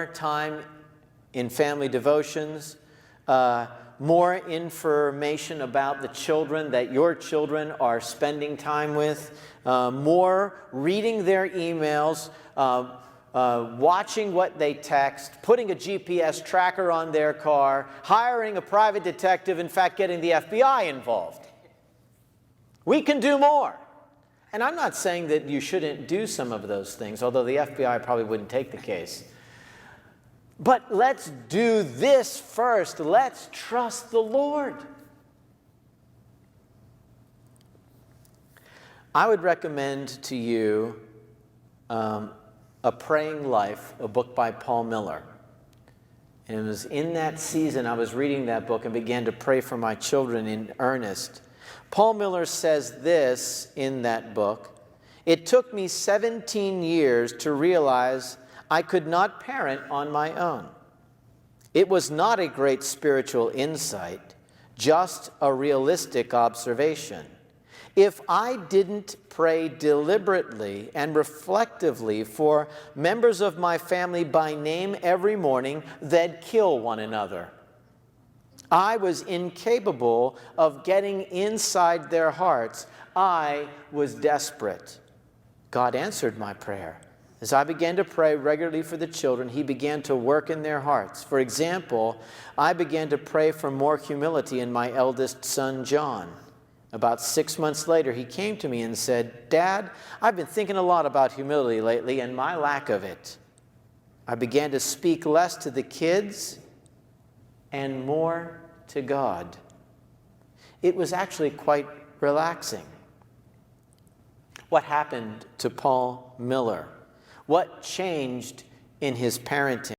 time in family devotions, more information about the children that your children are spending time with, more reading their emails, watching what they text, putting a GPS tracker on their car, hiring a private detective, in fact, getting the FBI involved. We can do more. And I'm not saying that you shouldn't do some of those things, although the FBI probably wouldn't take the case. But let's do this first. Let's trust the Lord. I would recommend to you A Praying Life, a book by Paul Miller. And it was in that season I was reading that book and began to pray for my children in earnest. Paul Miller says this in that book: "It took me 17 years to realize I could not parent on my own. It was not a great spiritual insight, just a realistic observation. If I didn't pray deliberately and reflectively for members of my family by name every morning, they'd kill one another. I was incapable of getting inside their hearts. I was desperate." God answered my prayer. As I began to pray regularly for the children, He began to work in their hearts. For example, I began to pray for more humility in my eldest son, John. About 6 months later, he came to me and said, "Dad, I've been thinking a lot about humility lately and my lack of it. I began to speak less to the kids and more to God." It was actually quite relaxing. What happened to Paul Miller? What changed in his parenting?